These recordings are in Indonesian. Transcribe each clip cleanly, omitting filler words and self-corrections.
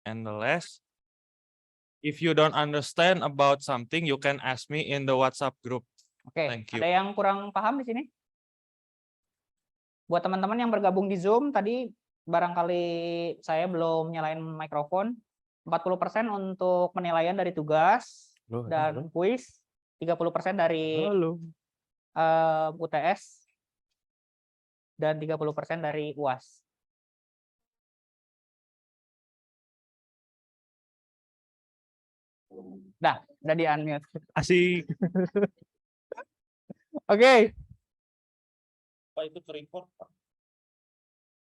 And the last, if you don't understand about something, you can ask me in the WhatsApp group. Oke, Thank you. ada yang kurang paham di sini? Buat teman-teman yang bergabung di Zoom, tadi barangkali saya belum nyalain mikrofon. 40% untuk penilaian dari tugas dan kuis, 30% dari UTS, dan 30% dari UAS. Udah di-unmute. Asik. Oke. Pak itu record, Pak.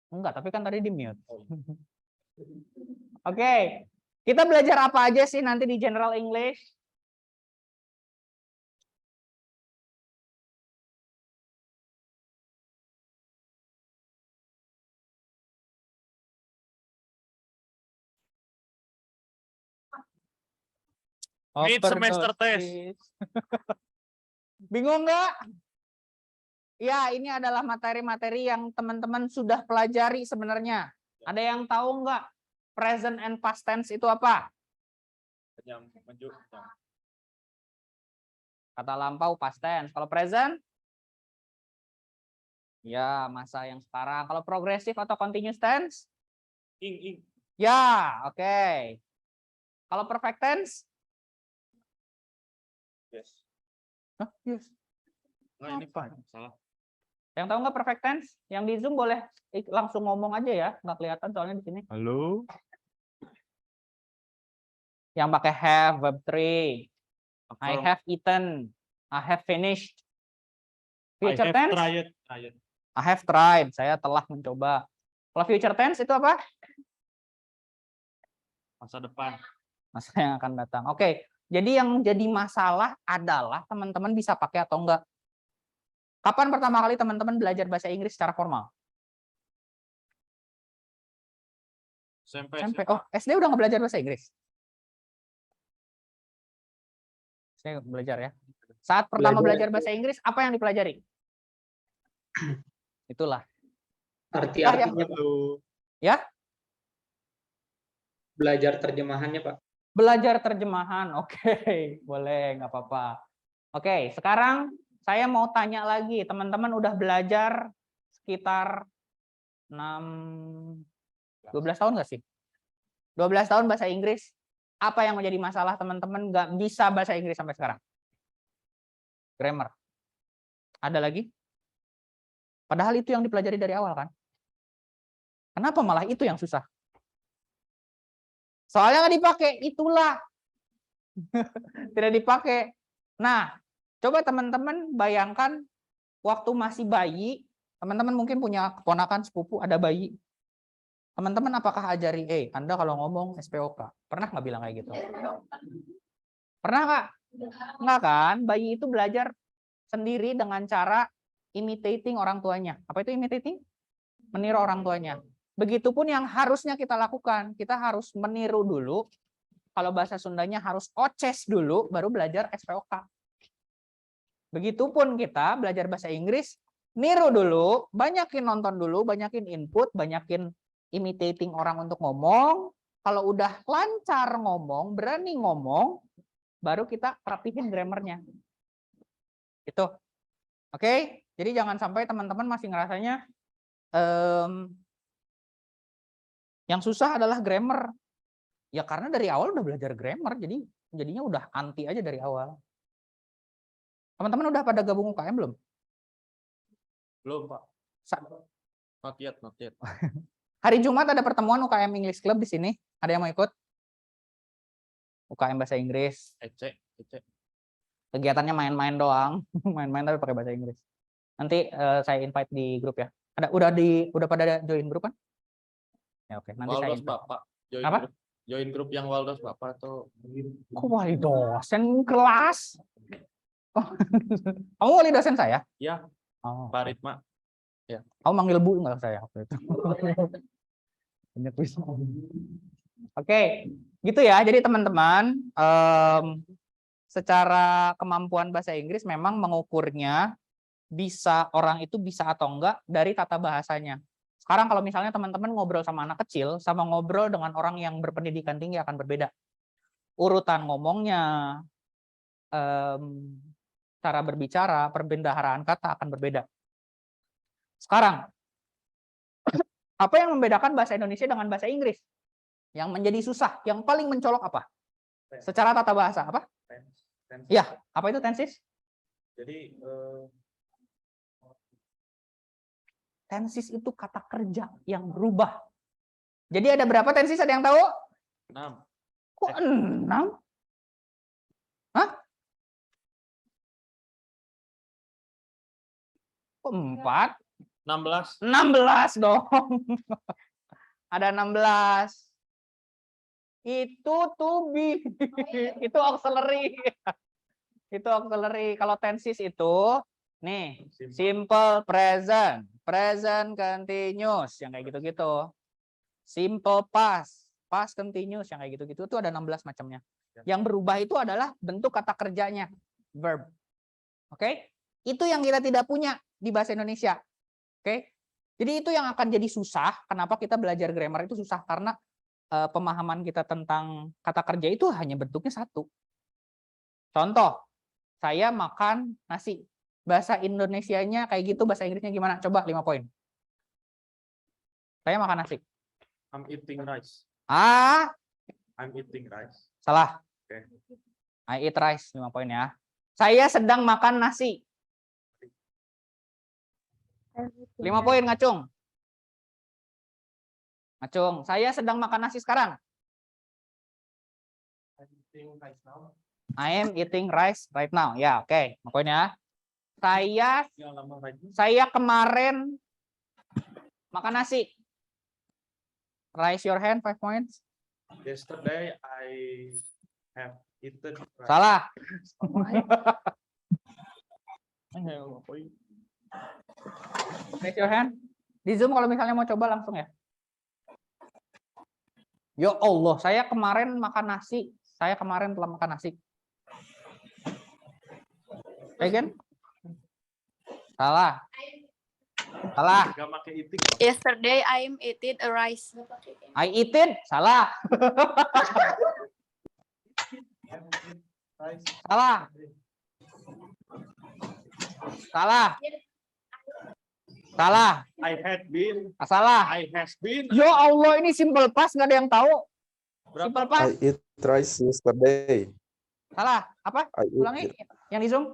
Enggak, tapi kan tadi di-mute. Oke. Kita belajar apa aja sih nanti di General English? Mid semester test. Bingung nggak? Ya, ini adalah materi-materi yang teman-teman sudah pelajari sebenarnya. Ada yang tahu nggak present and past tense itu apa? Kata lampau past tense. Kalau present? Ya, masa yang sekarang. Kalau progresif atau continuous tense? Ya, oke. Kalau perfect tense? Yes. Hah? Yes. Nah, ini Pak, salah. Yang tahu nggak perfect tense? Yang di Zoom boleh langsung ngomong aja ya, nggak kelihatan soalnya di sini. Halo. Yang pakai have, verb 3. I have eaten. I have finished. Future tense? I have tried. Saya telah mencoba. Kalau future tense itu apa? Masa depan. Masa yang akan datang. Oke. Jadi yang jadi masalah adalah teman-teman bisa pakai atau enggak. Kapan pertama kali teman-teman belajar bahasa Inggris secara formal? SMP. Oh, SD udah nggak belajar bahasa Inggris? Saya belajar ya. Saat pertama belajar bahasa Inggris, apa yang dipelajari? Itulah. Arti-artinya, Pak. Ya? Belajar terjemahannya, Pak. Belajar terjemahan. Oke, boleh, nggak apa-apa. Oke, sekarang saya mau tanya lagi. Teman-teman udah belajar sekitar 12 tahun nggak sih? 12 tahun bahasa Inggris. Apa yang menjadi masalah teman-teman nggak bisa bahasa Inggris sampai sekarang? Grammar. Ada lagi? Padahal itu yang dipelajari dari awal kan? Kenapa malah itu yang susah? Soalnya nggak dipakai, itulah. Tidak dipakai. Nah, coba teman-teman bayangkan waktu masih bayi, teman-teman mungkin punya keponakan sepupu ada bayi. Teman-teman apakah ajari, Anda kalau ngomong SPOK, pernah nggak bilang kayak gitu? Pernah nggak? Nggak kan? Bayi itu belajar sendiri dengan cara imitating orang tuanya. Apa itu imitating? Meniru orang tuanya. Begitupun yang harusnya kita lakukan. Kita harus meniru dulu. Kalau bahasa Sundanya harus oces dulu, baru belajar SPOK. Begitupun kita belajar bahasa Inggris, niru dulu, banyakin nonton dulu, banyakin input, banyakin imitating orang untuk ngomong. Kalau udah lancar ngomong, berani ngomong, baru kita rapihin grammarnya. Itu. Oke? Jadi jangan sampai teman-teman masih ngerasanya yang susah adalah grammar. Ya karena dari awal udah belajar grammar, jadi jadinya udah anti aja dari awal. Teman-teman udah pada gabung UKM belum? Belum, Pak. Not yet. Hari Jumat ada pertemuan UKM English Club di sini. Ada yang mau ikut? UKM bahasa Inggris. Ece. Kegiatannya main-main doang, main-main tapi pakai bahasa Inggris. Nanti saya invite di grup ya. Udah pada join grup kan? Ya oke, nanti Waldos saya invite. Bapak. Apa? Join grup yang Waldos Bapak atau Kok wali dosen kelas? Kamu wali dosen saya? ya, Oh. Pak Ritma. Ya. Kamu manggil Bu nggak saya waktu itu? Oke, gitu ya. Jadi teman-teman, secara kemampuan bahasa Inggris memang mengukurnya bisa orang itu bisa atau enggak dari tata bahasanya. Sekarang kalau misalnya teman-teman ngobrol sama anak kecil, sama ngobrol dengan orang yang berpendidikan tinggi akan berbeda. Urutan ngomongnya, cara berbicara, perbendaharaan kata akan berbeda. Sekarang, apa yang membedakan bahasa Indonesia dengan bahasa Inggris? Yang menjadi susah, yang paling mencolok apa? Secara tata bahasa, apa? Ya, apa itu tenses? Jadi Tenses itu kata kerja yang berubah. Jadi ada berapa tenses? Ada yang tahu? 6. Kok 6? Hah? Kok 4? 16. 16 dong. Ada 16. Itu to be. Itu auxiliary. Itu auxiliary. Kalau tenses itu nih, simple present, present continuous yang kayak gitu-gitu. Simple past, past continuous yang kayak gitu-gitu. Itu ada 16 macamnya. Yang berubah itu adalah bentuk kata kerjanya, verb. Oke? Itu yang kita tidak punya di bahasa Indonesia. Oke? Jadi itu yang akan jadi susah. Kenapa kita belajar grammar itu susah? Karena pemahaman kita tentang kata kerja itu hanya bentuknya satu. Contoh, saya makan nasi. Bahasa Indonesianya kayak gitu, bahasa Inggrisnya gimana? Coba 5 poin. Saya makan nasi. I'm eating rice. Ah, I'm eating rice. salah. Oke. I eat rice, 5 poin ya. Saya sedang makan nasi. 5 poin, Ngacung. Ngacung, saya sedang makan nasi sekarang. I'm eating rice now. I am eating rice right now. Ya, oke. 5 poin ya. Yang lama lagi. Saya kemarin makan nasi. Raise your hand, 5 points. Yesterday I have eaten rice. Salah. Raise your hand. Di Zoom kalau misalnya mau coba langsung ya. Ya Allah, saya kemarin makan nasi. Saya kemarin telah makan nasi. Again? Salah. Salah. Gak pakai eating. Yesterday I am eating a rice. I eat it. Salah. Rice. Salah. Salah. Salah. I had been. Salah. I has been. Ya Allah, ini simple past nggak ada yang tahu. Simple Berapa? past. I eat rice yesterday. Salah. Apa? I eat, Ulangi. Yang di Zoom.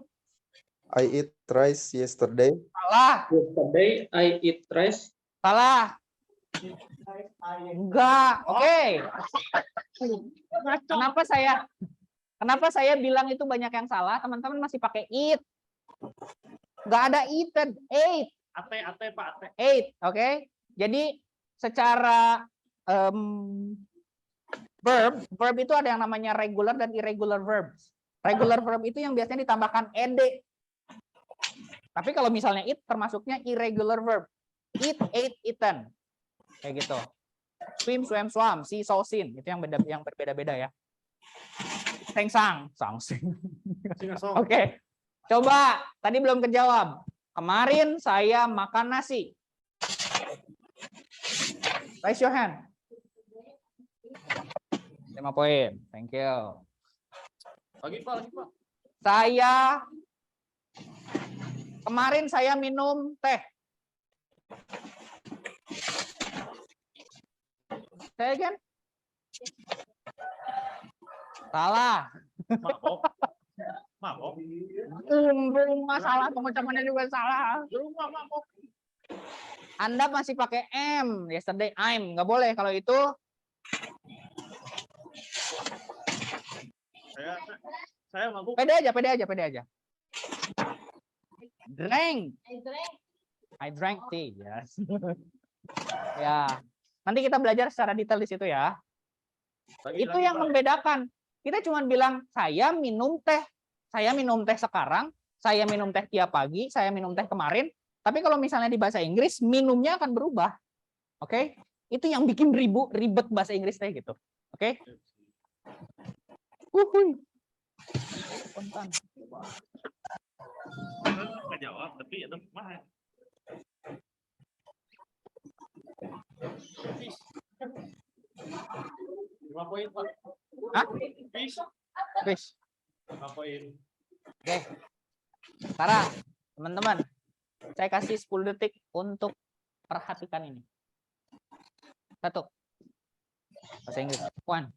I eat rice yesterday. Salah. Yesterday I eat rice. Salah. Enggak. Oke. Kenapa saya bilang itu banyak yang salah? Teman-teman masih pakai eat. Enggak ada eaten. Ate. Ate Pak Ate. Ate. Oke. Jadi secara verb itu ada yang namanya regular dan irregular verbs. Regular verb itu yang biasanya ditambahkan ed. Tapi kalau misalnya it termasuknya irregular verb. Eat, ate, eaten. Kayak gitu. Swim, swam, swam, see, saw, seen. Itu yang berbeda-beda ya. Seng, sang, sang, sing. Oke. Coba, tadi belum kejawab. Kemarin saya makan nasi. Raise your hand. 5 poin. Thank you. Lagi Pak. Kemarin saya minum teh. Saya kan? Salah. Mabok. Belum masalah, pengucapannya juga salah. Anda masih pakai am. Yesterday I'm. Nggak boleh kalau itu. Saya mabuk. Pede aja. Drank. I drank tea. Yes. Ya. Nanti kita belajar secara detail di situ ya. Itu yang membedakan. Kita cuma bilang saya minum teh. Saya minum teh sekarang. Saya minum teh tiap pagi. Saya minum teh kemarin. Tapi kalau misalnya di bahasa Inggris minumnya akan berubah. Oke? Itu yang bikin ribet bahasa Inggris teh gitu. Oke? Spontan. Nggak jawab, tapi ada mah. 5 poin, Pak. Hah? Fish. Fish. 5 poin. Oke. Sekarang, teman-teman, saya kasih 10 detik untuk perhatikan ini. 1. Bahasa Inggris. 1,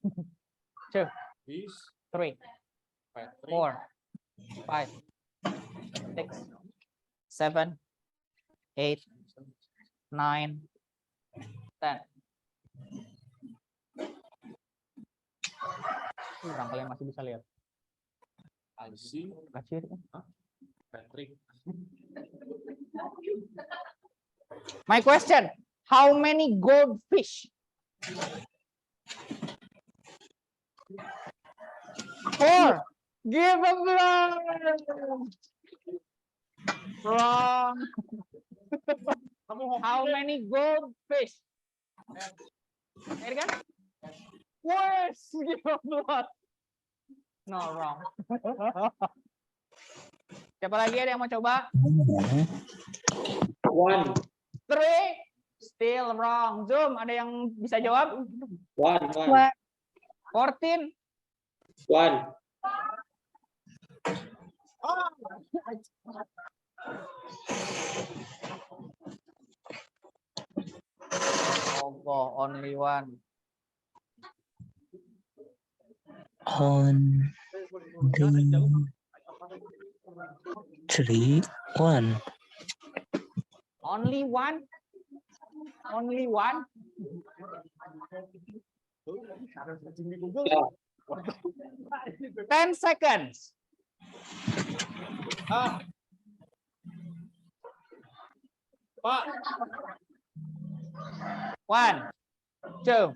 2, Fish. 3, Patrick. 4, 5, 6, 7, 8, 9, 10. Kurang kalian masih bisa lihat. Alsi. Kecil. Patrick. My question, how many goldfish? 4. Give a blow. Wrong. How many goldfish? Say it again. Worse. Give a blood. No, wrong. Siapa lagi ada yang mau coba? 1. 3. Still wrong. Zoom, ada yang bisa jawab? 1. 14. 1. Oh, only one. On 3, 1. Only one. Only one. Yeah. 10 seconds. Pak. 1, 2,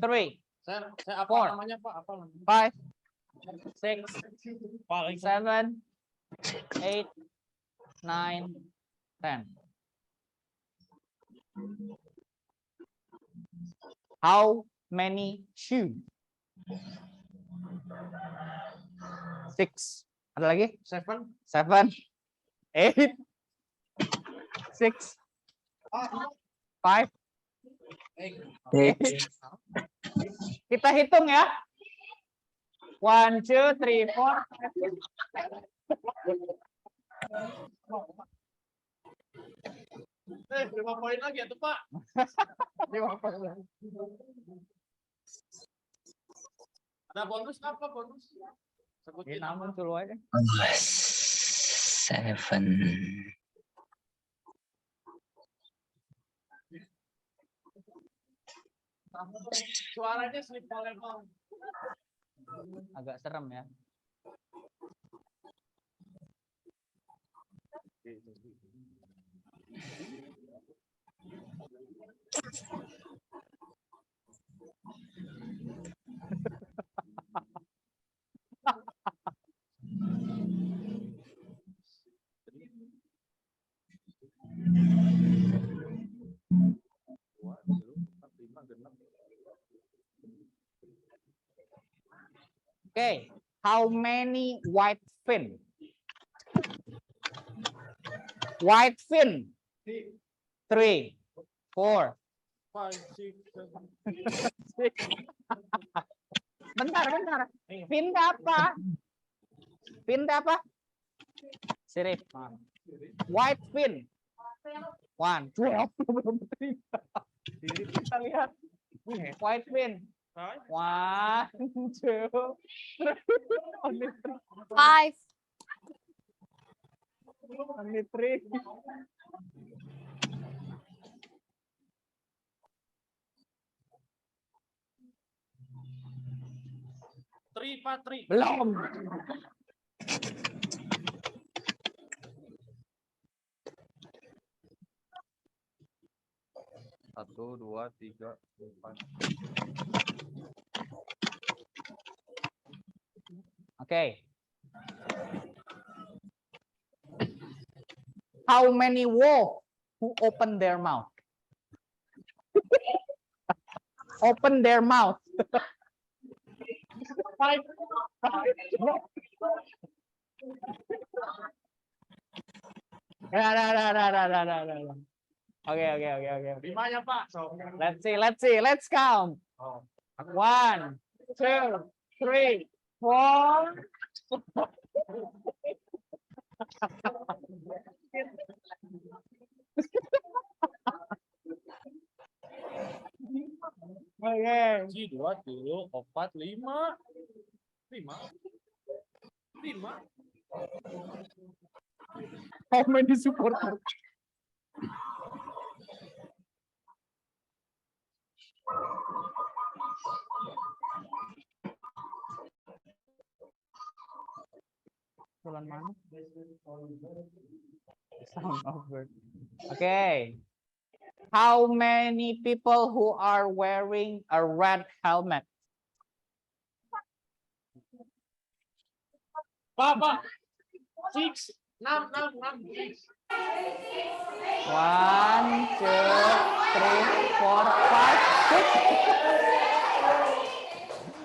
3, Saya apa 4, namanya, Pak? Apa namanya? 5, 6, Paling 7, 8, 9, 10. How many shoes? 6. Ada lagi? 7. 7, 8, 6, 5. Kita hitung ya. 1, 2, 3, 4. 5 poin lagi ya tuh, Pak. 5 poin. Ada bonus apa bonus? Ini namun dulu aja. 7. Suaranya sleep level. Agak serem ya. Okay, how many white fin? White fin. 3, 4. 5, 6, 7. Bentar. Fin apa? Fin apa? Sirip. White fin. 1, 2. Kita lihat. White fin. 1, 2, 3. Only 5. 3. Pak, 3. Belum. Satu, 2, 3, 4. Okay. How many wolves who open their mouth? Open their mouth. 5. Oke. Let's count. 1, 2, 3, 4. Oke. 2, 3, 4, 5. 5. How many supporter? Bulan mana? Sound of bird. Okay. How many people who are wearing a red helmet? Pak. 6. 6. 6. 1, 2, 3, 4,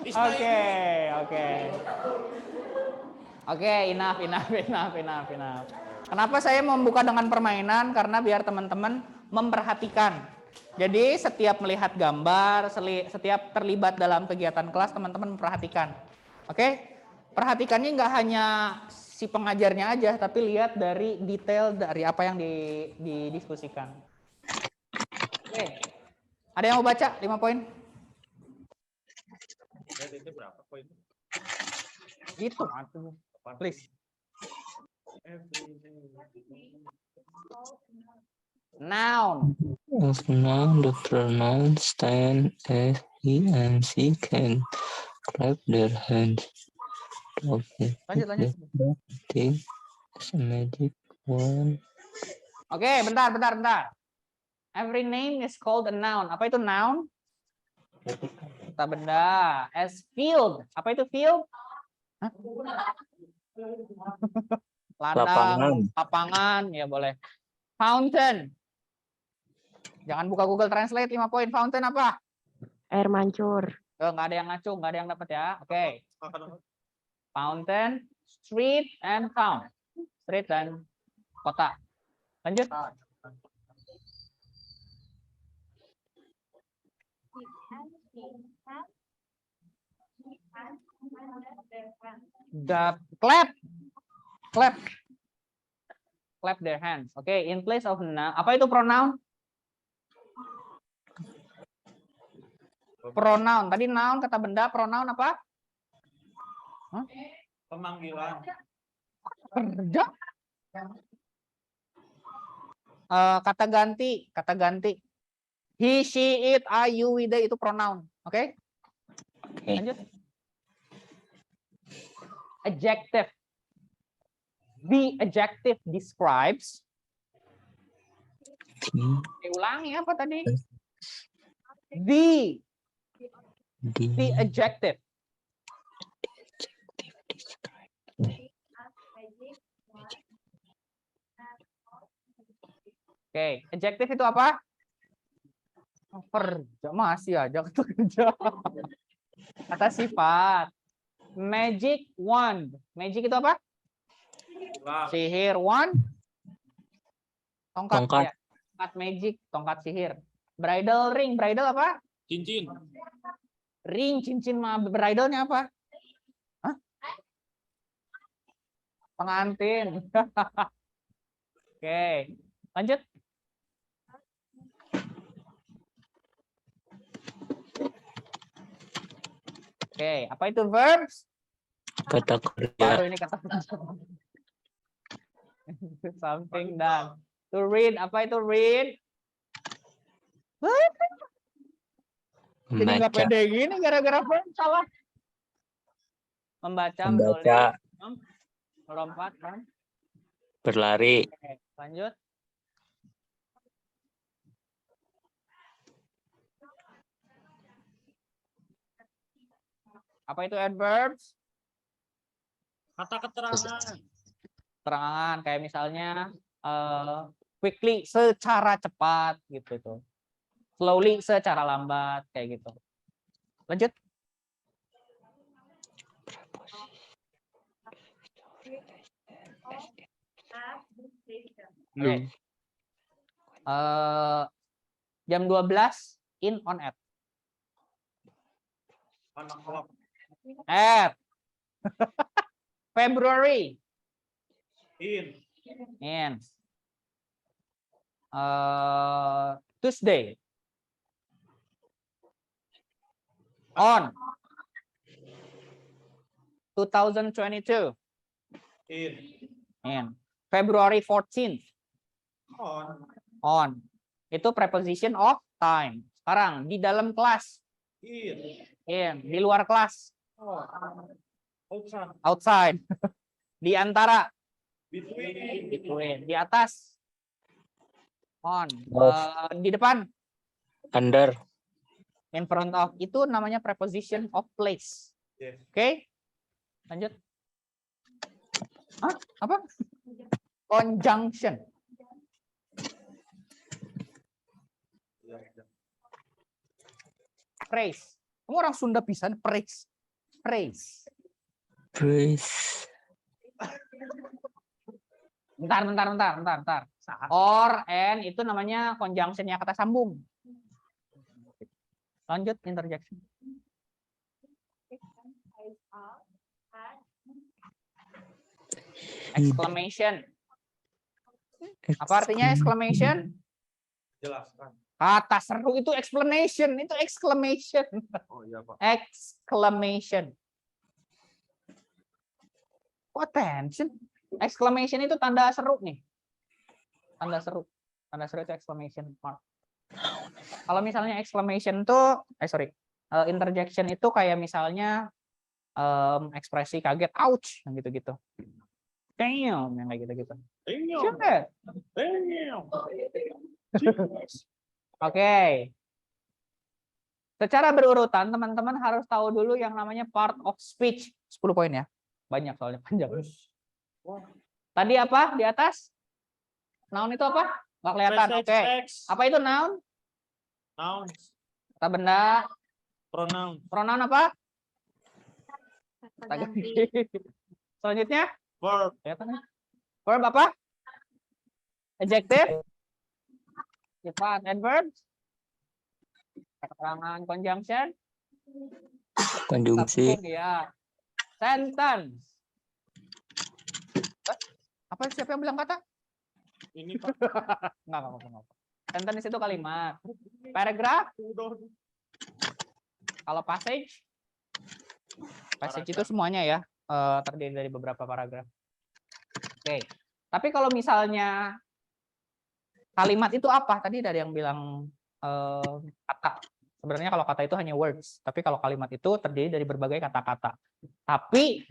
5, 6. Oke, enough. Kenapa saya membuka dengan permainan? Karena biar teman-teman memperhatikan. Jadi setiap melihat gambar, setiap terlibat dalam kegiatan kelas, teman-teman memperhatikan. Oke? Perhatikannya nggak hanya si pengajarnya aja, tapi lihat dari detail dari apa yang didiskusikan. Oke. Ada yang mau baca 5 poin? Itu berapa poin? Gitu, please. Noun. Of noun, the pronouns stand as he and she can clap their hands. Lanjut. As a magic wand. Oke, bentar. Every name is called a noun. Apa itu noun? Kata benda. As field. Apa itu field? Hah? Ladang, lapangan, ya boleh. Fountain. Jangan buka Google Translate 5 poin. Fountain apa? Air mancur. Nggak ada yang ngacung, nggak ada yang dapat ya. Oke. Fountain, street, and town. Street dan kota. Lanjut. Clap their hands. Oke, in place of noun. Apa itu pronoun? Pronoun. Tadi noun kata benda, pronoun apa? Hah? Pemanggilan. Kerja. Kata ganti. He, she, it, I, you, we, they itu pronoun. Oke? Lanjut. Adjective. The adjective describes. Ulangi apa tadi? The adjective. Oke, adjective itu apa? Kerja, masih aja kata kerja. Kata sifat. Magic wand. Magic itu apa? Sihir. Wand. Tongkat. Ya. Tongkat magic, tongkat sihir. Bridal ring. Bridal apa? Cincin. Ring, cincin. Bridalnya apa? Hah? Pengantin. Oke, lanjut. Oke, apa itu verbs? Kata kerja. Baru ini kata kerja. Something done. To read, apa itu read? Jadi nggak Membaca. pede gini gara-gara verb salah. Membaca. Menulis, melompat, kan? Berlari. Oke, lanjut. Apa itu adverbs? Kata keterangan. Keterangan kayak misalnya quickly secara cepat gitu tuh. Slowly secara lambat kayak gitu. Lanjut. Oke. Jam 12 in on at. At. February. In. Tuesday. On. 2022. In. February 14th. On. Itu preposition of time. Sekarang di dalam kelas. In. Di luar kelas. Outside. Di antara. Between. Di atas. On. Di depan. Under. In front of. Itu namanya preposition of place. Oke. Lanjut. Hah? Apa? Conjunction. Praise. Kamu orang Sunda pisan praise. Praise. Praise. Bentar. Or, and itu namanya conjunctionnya kata sambung. Lanjut interjection. Exclamation. Apa artinya exclamation? Jelaskan. Kata seru itu explanation, itu exclamation. Oh iya, Pak. Exclamation. Kok attention? Exclamation itu tanda seru nih. Tanda seru. Tanda seru itu exclamation mark. Kalau misalnya exclamation tuh, interjection itu kayak misalnya ekspresi kaget, ouch, yang gitu-gitu. Damn, yang kayak gitu-gitu. Shit. Oke. Secara berurutan, teman-teman harus tahu dulu yang namanya part of speech. 10 poin ya. Banyak soalnya panjang. Tadi apa di atas? Noun itu apa? Nggak kelihatan. Oke. Apa itu noun? Noun. Kata benda. Pronoun. Pronoun apa? Kata ganti. Selanjutnya? Verb. Verb apa? Adjective? Sifat. Adverb? Keterangan conjunction? Konjungsi. Ya. Sentence. Apa siapa yang bilang kata? Ini Pak. Enggak apa-apa. Sentence itu kalimat. Paragraph? Kalau passage? Passage itu semuanya ya. Terdiri dari beberapa paragraf. Oke. Tapi kalau misalnya kalimat itu apa? Tadi ada yang bilang kata. Sebenarnya kalau kata itu hanya words. Tapi kalau kalimat itu terdiri dari berbagai kata-kata. Tapi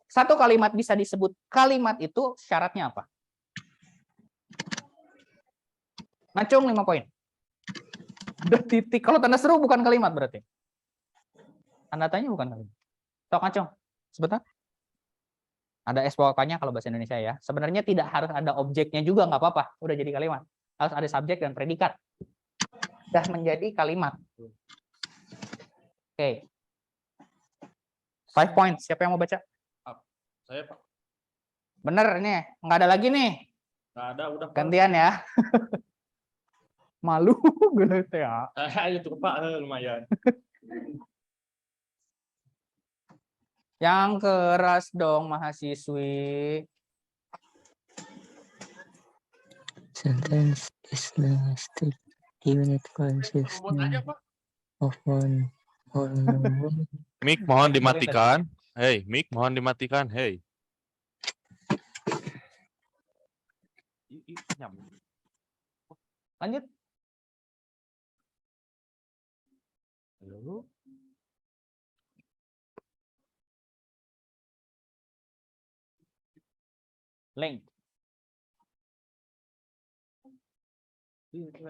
satu kalimat bisa disebut kalimat itu syaratnya apa? Ngacung 5 poin. Ada titik. Kalau tanda seru bukan kalimat berarti. Tanda tanya bukan kalimat. Tok ngacung. Sebentar. Ada SPOK-nya kalau bahasa Indonesia ya. Sebenarnya tidak harus ada objeknya juga, nggak apa-apa. Udah jadi kalimat. Harus ada subjek dan predikat. Sudah menjadi kalimat. Oke. 5 points. Siapa yang mau baca? Saya Pak. Bener ini. Nggak ada lagi nih. Nggak ada, udah. Pak. Gantian ya. Malu gue ya. Itu Pak, lumayan. Yang keras dong mahasiswi. Sentence is the state unit consists of one or more. Mic mohon dimatikan. Hey, mic mohon dimatikan. Hey. Lanjut. Halo. Link.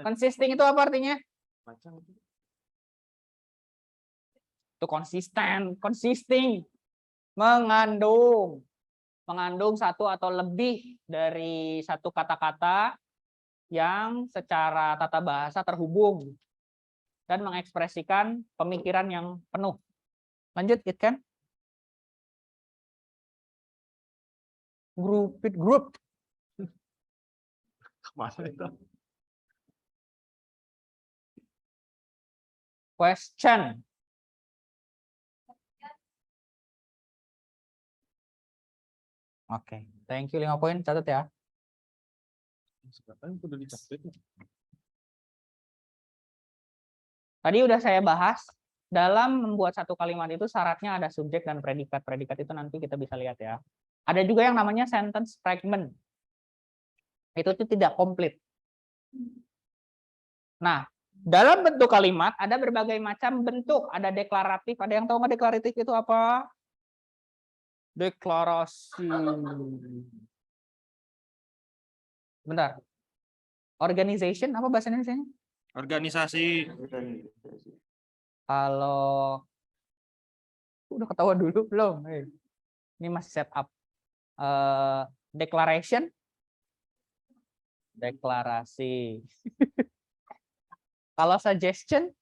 Consisting itu apa artinya? Itu konsisten, consisting. Mengandung. Mengandung satu atau lebih dari satu kata-kata yang secara tata bahasa terhubung dan mengekspresikan pemikiran yang penuh. Lanjut, Itkan. Group. Kemana itu? question. Oke, thank you 5 poin, catat ya. Tadi udah saya bahas, dalam membuat satu kalimat itu syaratnya ada subjek dan predikat. Predikat itu nanti kita bisa lihat ya. Ada juga yang namanya sentence fragment. Itu tuh tidak komplit. Nah, dalam bentuk kalimat ada berbagai macam bentuk. Ada deklaratif. Ada yang tahu nggak deklaratif itu apa? Deklarasi. Bentar. Organization, apa bahasa Indonesia-nya? Organisasi. Kalau udah ketawa dulu belum? Ini masih setup. Declaration. Deklarasi. Kalau suggestion,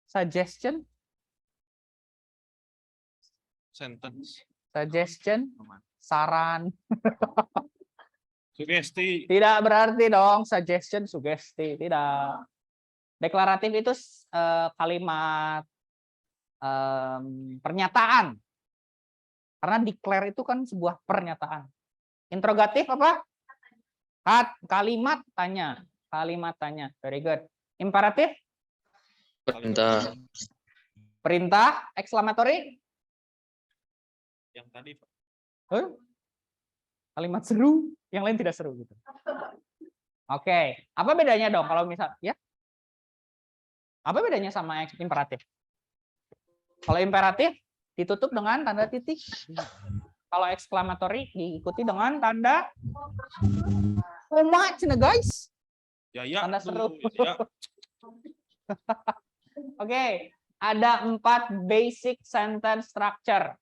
Sentence. saran. Sugesti. Tidak berarti dong suggestion, sugesti, tidak. Deklaratif itu kalimat pernyataan. Karena declare itu kan sebuah pernyataan. Interrogatif apa? Kalimat tanya. Kalimat tanya. Very good. Imperatif? Perintah. Perintah. Exclamatory? Yang tadi, Pak. Kalimat seru, yang lain tidak seru gitu. Oke, apa bedanya dong kalau misal ya? Apa bedanya sama imperatif? Kalau imperatif ditutup dengan tanda titik. Kalau exclamatory diikuti dengan tanda koma, guys. Ya, Tanda seru. Ya. Oke, ada 4 basic sentence structure.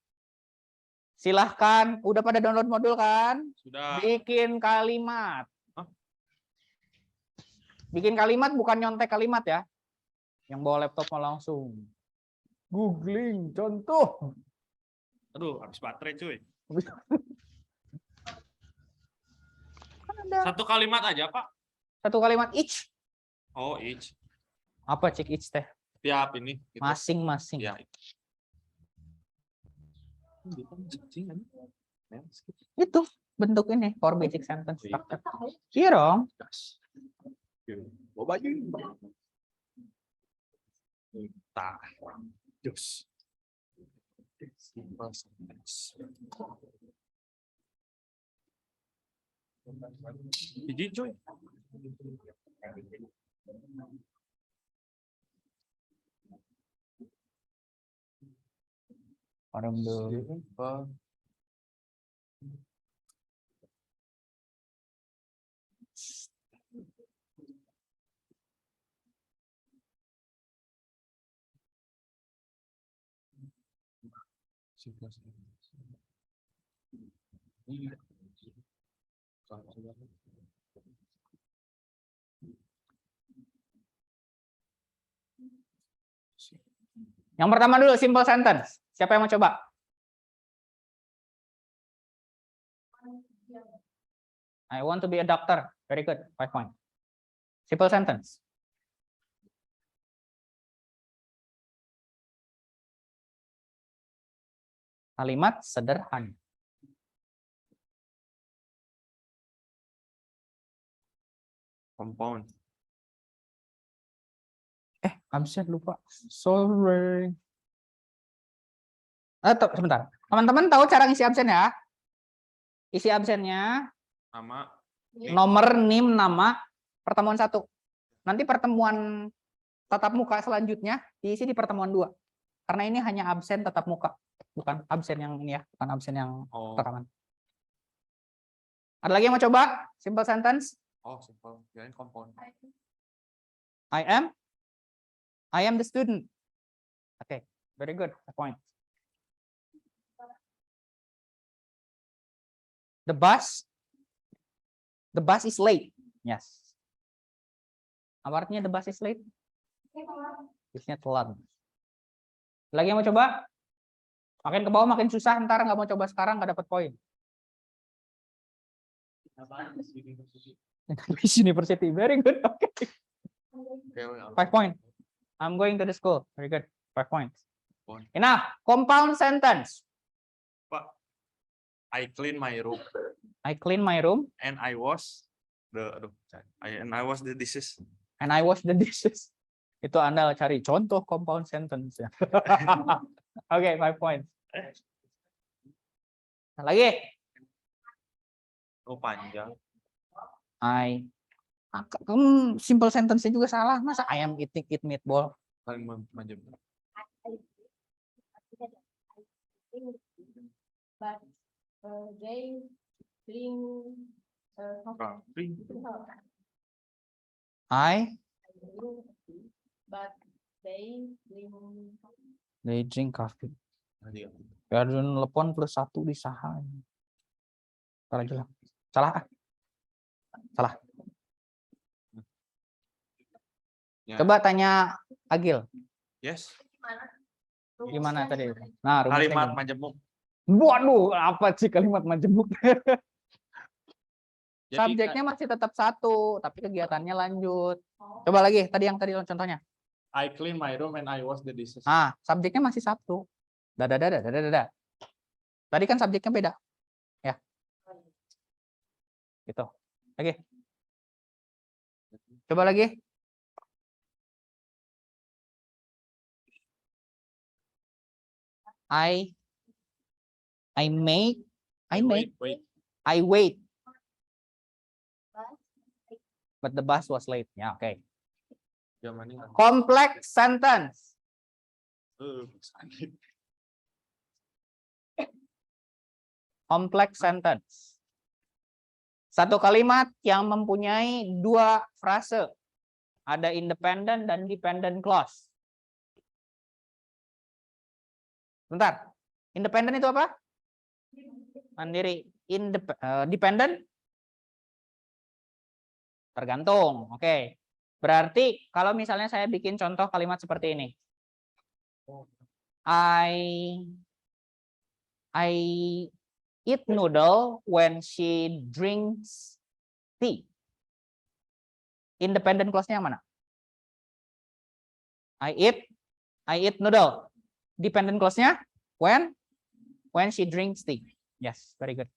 Silahkan, udah pada download modul kan? Sudah. Bikin kalimat. Bikin kalimat bukan nyontek kalimat ya. Yang bawa laptop mau langsung googling contoh. Aduh, habis baterai cuy. Kan ada Satu kalimat aja, Pak. satu kalimat each. Oh, each. Apa cek each teh? Tiap ini. Gitu. Masing-masing. Ya. Itu bentuk ini for basic sentence structure. Iya dong. Biji cuy. Orang dulu. Yang pertama dulu simple sentence. Siapa yang mau coba? I want to be a doctor. Very good. 5 points. Simple sentence. Kalimat sederhana. Compound. Absen lupa. Sorry. Sebentar. Teman-teman tahu cara ngisi absen ya? Isi absennya Nama. nomor, NIM, nama, pertemuan 1. Nanti pertemuan tatap muka selanjutnya diisi di pertemuan 2. Karena ini hanya absen tatap muka, bukan absen yang ini ya, bukan absen yang rekaman. Ada lagi yang mau coba? Simple sentence. Oh, simple. Kirain compound. I am the student. Okay, very good. A point. The bus is late. Yes. Apa artinya the bus is late? Busnya telat. Lagi yang mau coba? Makin ke bawah makin susah, ntar nggak mau coba sekarang nggak dapat poin. University, very good. Okay. 5 point. I'm going to the school. Very good. 5 points. Point. Enough. Compound sentence. I clean my room I clean my room and I wash I wash the dishes. and I wash the dishes. Itu Anda cari contoh compound sentence ya. Oke, 5 points. Lagi. Oh, panjang. Simple sentence-nya juga salah. Masa I am eating meatball? Paling panjang. But they drink coffee. But They drink coffee. Ya, telepon plus 1 di saha. Salah aja lah. Salah. Ya. Coba tanya Agil. Yes. Gimana tadi? Nah, rumusnya Kalimat gimana? majemuk. Waduh, apa sih kalimat majemuk? Jadi, Subjeknya masih tetap 1, tapi kegiatannya lanjut. Coba lagi, tadi contohnya. I clean my room and I wash the dishes. Subjeknya masih 1. Dada. Tadi kan subjeknya beda. Ya. Gitu. Lagi. Coba lagi. I wait. But the bus was late. Ya, oke. Complex sentence. Complex sentence. Satu kalimat yang mempunyai 2 frase. Ada independent dan dependent clause. Bentar. Independent itu apa? Mandiri. Dependent? Tergantung. Oke. Berarti kalau misalnya saya bikin contoh kalimat seperti ini. I eat noodle when she drinks tea. Independent clause-nya yang mana? I eat noodle. Dependent clause-nya when she drinks tea. Yes, very good.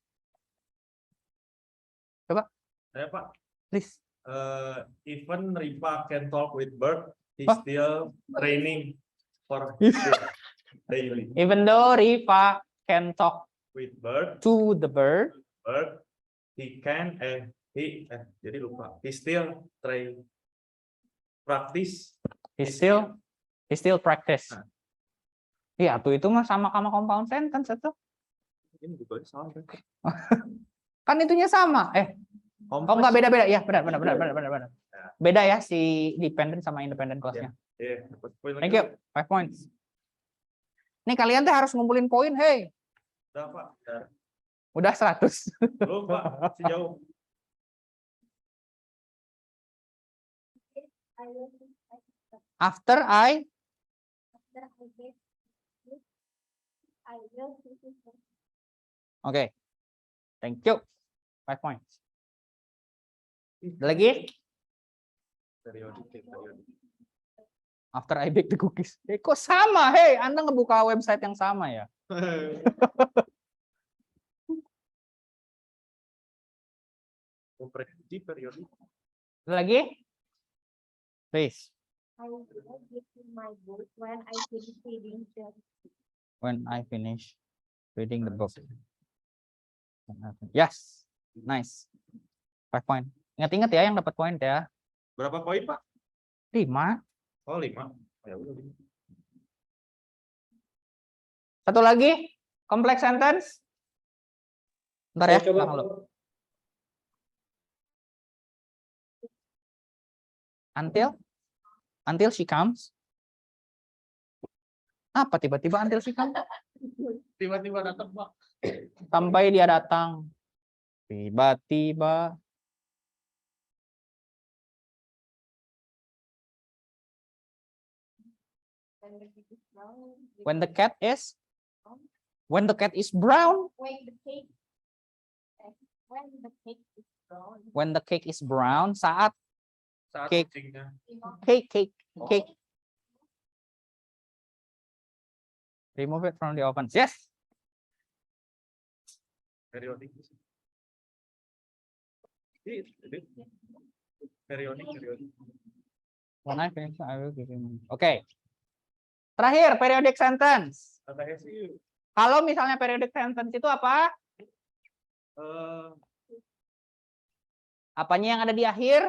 Coba. Saya, Pak. Please. Even Rifa can talk with bird, he's Huh? still training for daily. Even though Rifa can talk With bird, to the bird, he can jadi lupa. He still practice. he still practice. Nah. Iya, tuh itu mah sama compound sentence itu. Ini juga salah. Kan itunya sama. Oh enggak, beda. Ya, benar. Beda ya si dependent sama independent clause-nya. Thank you. 5 points. Nih kalian tuh harus ngumpulin poin, hey. Udah, Pak. Udah 100. Belum, Pak. Masih jauh. After I Okay. Thank you. 5 points. Ada lagi? After I bake the cookies. Kok sama? Hey, Anda ngebuka website yang sama ya? Komprehensi periode. Ada lagi? Please. I give my book when I finish reading the When I finish reading the book. Yes. Nice. 5 point. Ingat-ingat ya yang dapat poin ya. Berapa poin, Pak? 5. Oh, 5. Ya udah. Satu lagi. Complex sentence. Bentar ya. Coba. ulang dulu. Until she comes. Apa tiba-tiba until she comes? Tiba-tiba datang, Pak. Sampai dia datang. Tiba-tiba. When the cat is brown. When the cake is brown. Saat Saat Cake. kucingnya. cake Remove it from the oven. Yes. Periodic. Periodic. When I finish, I will give you. Oke. Terakhir, periodic sentence. Katanya sih Kalau misalnya periodic sentence itu apa? Apanya yang ada di akhir?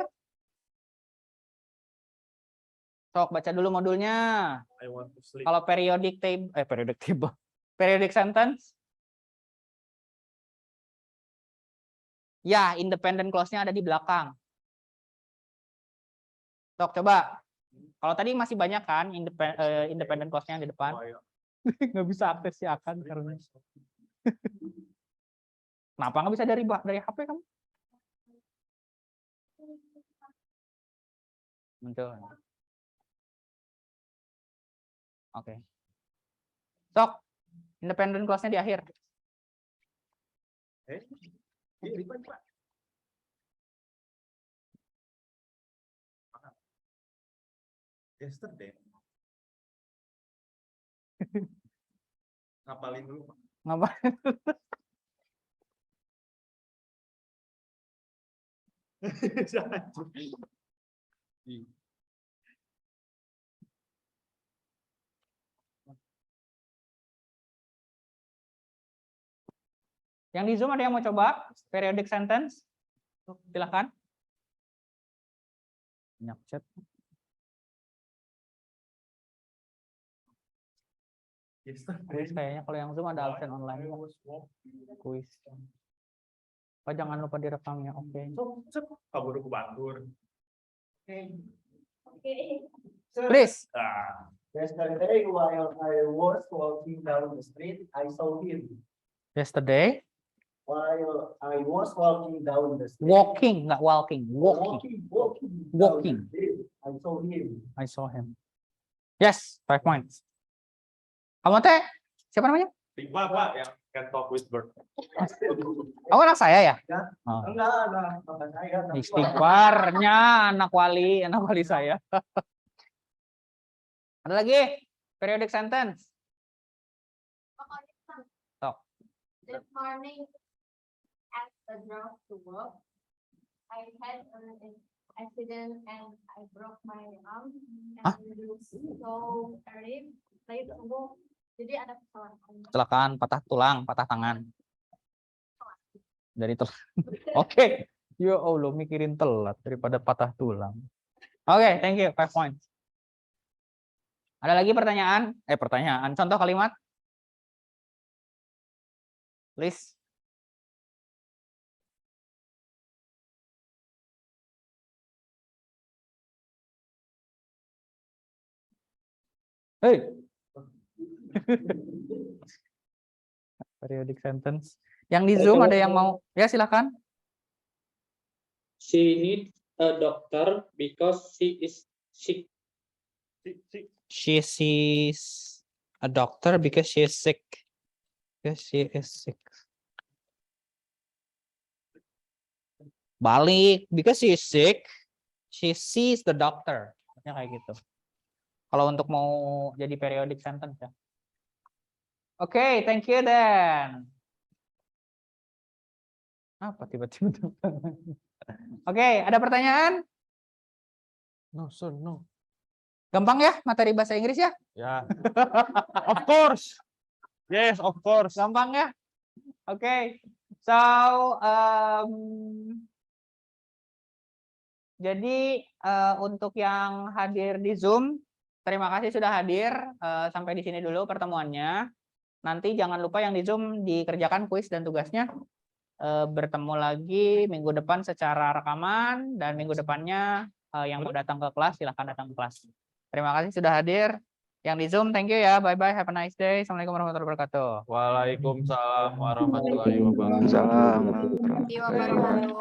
Sok baca dulu modulnya. I want to sleep. Kalau periodic table, periodic sentence. Ya, independent clause-nya ada di belakang. Sok coba. Kalau tadi masih banyak kan independent clause-nya di depan. Oh, iya. Nggak bisa akses si akan karena. Kenapa nggak bisa dari HP kamu? Muncul. Oke. Sok, independent clause-nya di akhir. Yesterday. Ngapalin dulu, Pak. Ngapain? Yang di Zoom ada yang mau coba periodic sentence? Silakan. Banyak chat. Kuis kayaknya kalau yang Zoom ada absen online. Kuis. Oh, jangan lupa direkamnya. Oke. Kabur ke Bantur. Please. Yesterday, while I was walking down the street, I saw him. Yesterday, While I was walking down the street. walking, not walking, walking. Walking. down the street, I saw him. I saw him. Yes, 5 points. Kamu teh siapa namanya? Pak yang can talk with bird. Kamu anak saya ya? Ya. Oh. Enggak, bapak saya. Istighfarnya anak wali saya. Ada lagi periodic sentence. Sok. This morning, at the drive to work, I had an accident and I broke my arm. Hah? And so early, late to work. Jadi ada kesalahan. Kecelakaan, patah tulang, patah tangan. Dari telat. Oke. Ya Allah, mikirin telat daripada patah tulang. Oke, thank you. 5 points. Ada lagi pertanyaan? Pertanyaan. Contoh kalimat. Please. Hey. Periodic sentence. Yang di Zoom ada yang mau? Ya, silakan. She needs a doctor because she is sick. She sees a doctor because she is sick. Because she is sick. Balik, because she is sick, she sees the doctor. Kayak gitu. Kalau untuk mau jadi periodic sentence ya. Oke, thank you then. Apa tiba-tiba? Oke, ada pertanyaan? No, sir, no. Gampang ya materi bahasa Inggris ya? Ya. Of course. Yes, of course. Gampang ya? Oke. So, jadi untuk yang hadir di Zoom, terima kasih sudah hadir. Sampai di sini dulu pertemuannya. Nanti jangan lupa yang di Zoom dikerjakan kuis dan tugasnya. Bertemu lagi minggu depan secara rekaman, dan minggu depannya yang mau datang ke kelas silahkan datang ke kelas. Terima kasih sudah hadir. Yang di Zoom, thank you ya. Bye-bye. Have a nice day. Assalamualaikum warahmatullahi wabarakatuh. Waalaikumsalam warahmatullahi wabarakatuh. Salam. Wabarakatuh.